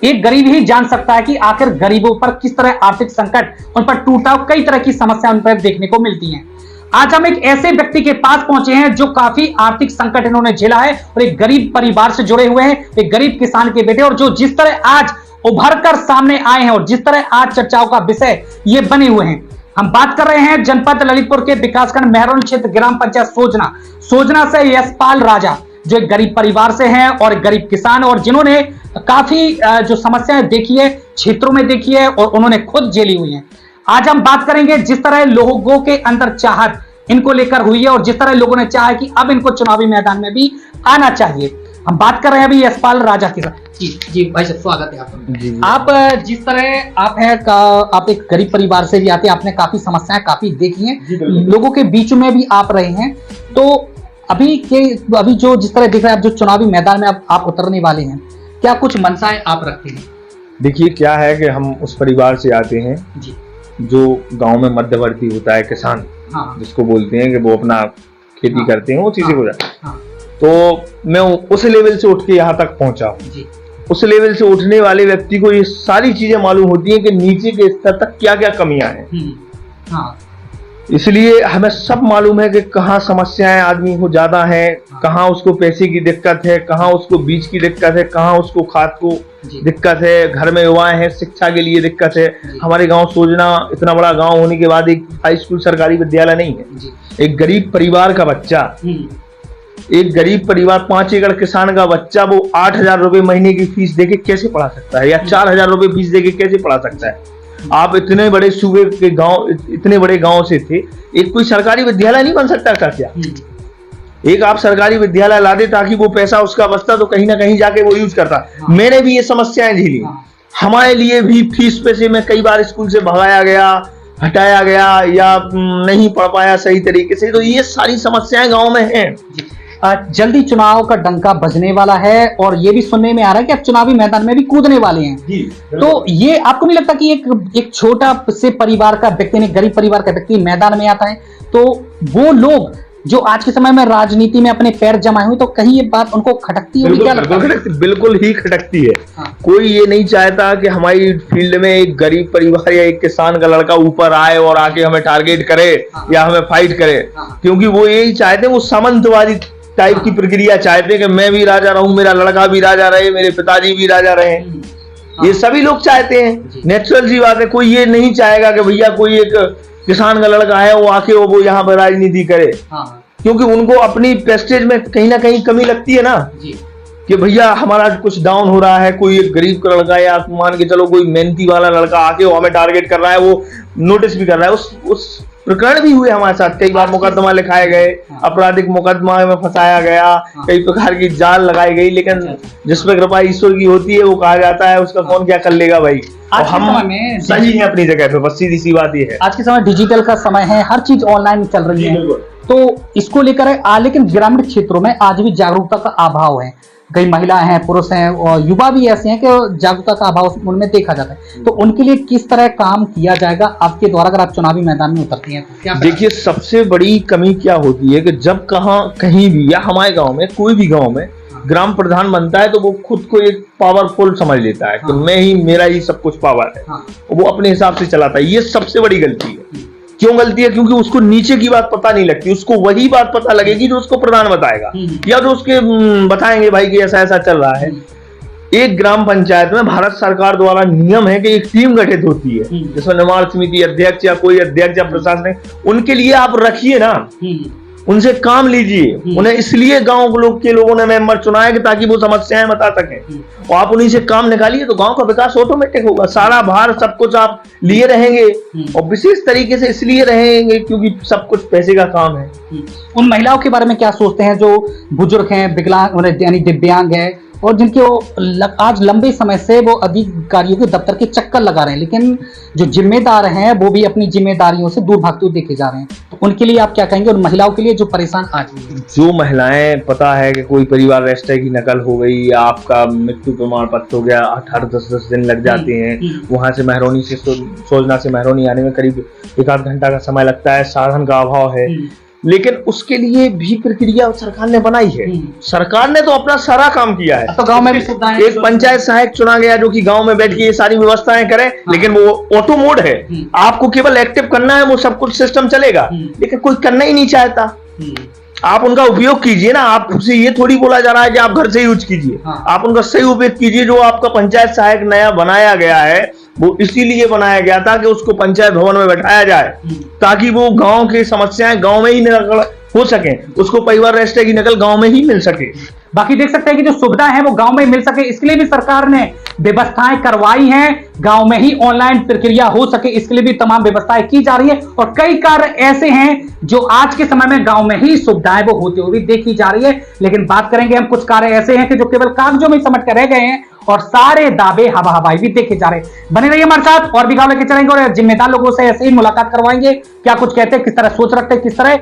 एक गरीब ही जान सकता है कि आखिर गरीबों पर किस तरह आर्थिक संकट उन पर टूटा, कई तरह की समस्या उन पर देखने को मिलती हैं। आज हम एक ऐसे व्यक्ति के पास पहुंचे हैं जो काफी आर्थिक संकट इन्होंने झेला है और एक गरीब परिवार से जुड़े हुए हैं, एक गरीब किसान के बेटे, और जो जिस तरह आज उभर कर सामने आए हैं और जिस तरह आज चर्चाओं का विषय ये बने हुए हैं। हम बात कर रहे हैं जनपद ललितपुर के विकासखंड मेहरौनी क्षेत्र ग्राम पंचायत सोजना से यशपाल राजा, जो एक गरीब परिवार से हैं और एक गरीब किसान, और जिन्होंने काफी जो समस्याएं देखी है, क्षेत्रों में देखी है और उन्होंने खुद झेली हुई है। आज हम बात करेंगे जिस तरह लोगों के अंदर चाहत इनको लेकर हुई है और जिस तरह लोगों ने चाहा कि अब इनको चुनावी मैदान में भी आना चाहिए। हम बात कर रहे हैं अभी यशपाल राजा की। जी भाई साहब, स्वागत है आपका। आप जिस तरह आप हैं आप एक गरीब परिवार से भी आते हैं, आपने काफी समस्याएं काफी देखी हैं, लोगों के बीच में भी आप रहे हैं, तो अभी जो जिस तरह दिख रहा है, जो चुनावी मैदान में आप उतरने वाले हैं, क्या कुछ मंशाएं आप रखते हैं? देखिए, क्या है कि हम उस परिवार से आते हैं जी, जो गांव में मध्यवर्ती होता है, किसान जिसको बोलते हैं कि वो अपना खेती करते हैं, वो चीजें हो जाती है। तो मैं उस लेवल से उठ के यहाँ तक पहुंचा हूँ। उस लेवल से उठने वाले व्यक्ति को ये सारी चीजें मालूम होती है कि नीचे के स्तर तक क्या क्या कमियां हैं। इसलिए हमें सब मालूम है कि कहाँ समस्याएं आदमी को ज्यादा है, कहाँ उसको पैसे की दिक्कत है, कहाँ उसको बीज की दिक्कत है, कहाँ उसको खाद को दिक्कत है, घर में युवाएं हैं, शिक्षा के लिए दिक्कत है। हमारे गांव सोजना इतना बड़ा गांव होने के बाद एक हाई स्कूल सरकारी विद्यालय नहीं है। एक गरीब परिवार का बच्चा, एक गरीब परिवार 5 एकड़ किसान का बच्चा, वो 8,000 रुपए महीने की फीस देके कैसे पढ़ा सकता है, या 4,000 रुपए फीस देके कैसे पढ़ा सकता है? आप इतने बड़े सूबे के गांव, इतने बड़े गांव से थे, एक कोई सरकारी विद्यालय नहीं बन सकता था क्या? एक आप सरकारी विद्यालय ला दे ताकि वो पैसा उसका बचता तो कहीं ना कहीं जाके वो यूज करता। मैंने भी ये समस्याएं झेली। हमारे लिए भी फीस पैसे में कई बार स्कूल से भगाया गया, हटाया गया, या नहीं पढ़ पाया सही तरीके से। तो ये सारी समस्याएं गाँव में हैं। जल्दी चुनाव का डंका बजने वाला है और ये भी सुनने में आ रहा है कि आप चुनावी मैदान में भी कूदने वाले हैं। तो ये आपको नहीं लगता कि एक छोटा से परिवार का व्यक्ति, गरीब परिवार का व्यक्ति मैदान में आता है, तो वो लोग जो आज के समय में राजनीति में अपने पैर जमाए हुए, तो कहीं ये बात उनको खटकती है? क्या लगता है? बिल्कुल ही खटकती है। कोई ये नहीं चाहता कि हमारी फील्ड में एक गरीब परिवार या एक किसान का लड़का ऊपर आए और आके हमें टारगेट करे या हमें फाइट करे, क्योंकि वो यही चाहते हैं, वो सामंतवादी टाइप की प्रक्रिया चाहते हैं कि मैं भी राजा रहूं, मेरा लड़का भी राजा रहे, मेरे पिताजी भी राजा रहे। ये सभी लोग चाहते हैं, नेचुरल सी बात है। कोई ये नहीं चाहेगा कि भैया कोई एक किसान का लड़का है वो आके वो यहाँ पर राजनीति करे, क्योंकि उनको अपनी प्रेस्टेज में कहीं ना कहीं कमी लगती है ना, कि भैया हमारा कुछ डाउन हो रहा है। कोई एक गरीब का लड़का या मान के चलो कोई मेहनती वाला लड़का आके वो हमें टारगेट कर रहा है, वो नोटिस भी कर रहा है। उस प्रकरण भी हुए हमारे साथ, कई बार मुकदमा लिखाए गए, आपराधिक मुकदमा में फंसाया गया, कई प्रकार की जाल लगाई गई, लेकिन जिसमें कृपा ईश्वर की होती है वो कहा जाता है उसका कौन क्या कर लेगा भाई। आज हम सही है अपनी जगह पे, बस सीधी सी बात ये है। आज के समय डिजिटल का समय है, हर चीज ऑनलाइन चल रही है, तो इसको लेकर लेकिन ग्रामीण क्षेत्रों में आज भी जागरूकता का अभाव है। कई महिलाएं हैं, पुरुष हैं और युवा भी ऐसे हैं कि जागरूकता का अभाव उनमें देखा जाता है। तो उनके लिए किस तरह काम किया जाएगा आपके द्वारा, अगर आप चुनावी मैदान में उतरती हैं तो क्या? देखिए, सबसे बड़ी कमी क्या होती है कि जब कहीं भी, या हमारे गांव में कोई भी गांव में ग्राम प्रधान बनता है तो वो खुद को एक पावरफुल समझ लेता है कि मैं ही, मेरा ही सब कुछ पावर है, वो अपने हिसाब से चलाता है। ये सबसे बड़ी गलती है। क्यों गलती है? क्योंकि उसको नीचे की बात पता नहीं लगती, उसको वही बात पता लगेगी जो उसको प्रधान बताएगा, या जो उसके बताएंगे भाई कि ऐसा ऐसा चल रहा है। एक ग्राम पंचायत में भारत सरकार द्वारा नियम है कि एक टीम गठित होती है, जिसमें निर्माण समिति अध्यक्ष या कोई अध्यक्ष या प्रशासनिक, उनके लिए आप रखिए ना, उनसे काम लीजिए। उन्हें इसलिए गांव के लोगों ने मेंबर चुना है कि ताकि वो समस्याएं बता सकें, और आप उन्हीं से काम निकालिए तो गांव का विकास ऑटोमेटिक होगा। सारा भार सब कुछ आप लिए रहेंगे, और विशेष तरीके से इसलिए रहेंगे क्योंकि सब कुछ पैसे का काम है। उन महिलाओं के बारे में क्या सोचते हैं जो बुजुर्ग हैं, विकलांग यानी दिव्यांग है, और जिनके आज लंबे समय से वो अधिकारियों के दफ्तर के चक्कर लगा रहे हैं, लेकिन जो जिम्मेदार हैं वो भी अपनी जिम्मेदारियों से दूर भागते हुए देखे जा रहे हैं, तो उनके लिए आप क्या कहेंगे? उन महिलाओं के लिए जो परेशान आज हैं, जो महिलाएं, पता है कि कोई परिवार रजिस्टर की नकल हो गई या आपका मृत्यु प्रमाण पत्र हो गया, 8-10 दिन लग जाते हैं। वहां से मेहरौनी से सोजना से मेहरौनी आने में करीब 1 आध घंटा का समय लगता है, साधन का अभाव है। लेकिन उसके लिए भी प्रक्रिया सरकार ने बनाई है। सरकार ने तो अपना सारा काम किया है। तो गांव में भी सुविधाएं, एक पंचायत सहायक चुना गया जो कि गांव में बैठ के ये सारी व्यवस्थाएं करे, लेकिन वो ऑटो मोड है, आपको केवल एक्टिव करना है, वो सब कुछ सिस्टम चलेगा, लेकिन कोई करना ही नहीं चाहता। आप उनका उपयोग कीजिए ना, आपसे ये थोड़ी बोला जा रहा है कि आप घर से यूज कीजिए, आप उनका सही उपयोग कीजिए। जो आपका पंचायत सहायक नया बनाया गया है वो इसीलिए बनाया गया था कि उसको पंचायत भवन में बैठाया जाए, ताकि वो गांव की समस्याएं गांव में ही निकल हो सके, उसको परिवार रजिस्टर की नकल गांव में ही मिल सके। बाकी देख सकते हैं कि जो सुविधा है वो गांव में मिल सके, इसके लिए भी सरकार ने व्यवस्थाएं करवाई हैं, गांव में ही ऑनलाइन प्रक्रिया हो सके, इसके लिए भी तमाम व्यवस्थाएं की जा रही है। और कई कार्य ऐसे हैं जो आज के समय में गांव में ही सुविधाएं वो होती हुई देखी जा रही है। लेकिन बात करेंगे हम कुछ कार्य ऐसे हैं कि जो केवल कागजों में समझ कर रह गए हैं और सारे दावे हवा हवाई भी देखे जा रहे हैं। बने रहिए हमारे साथ, और भी गांव लेके चलेंगे और जिम्मेदार लोगों से ऐसे ही मुलाकात करवाएंगे, क्या कुछ कहते हैं, किस तरह सोच रखते हैं, किस तरह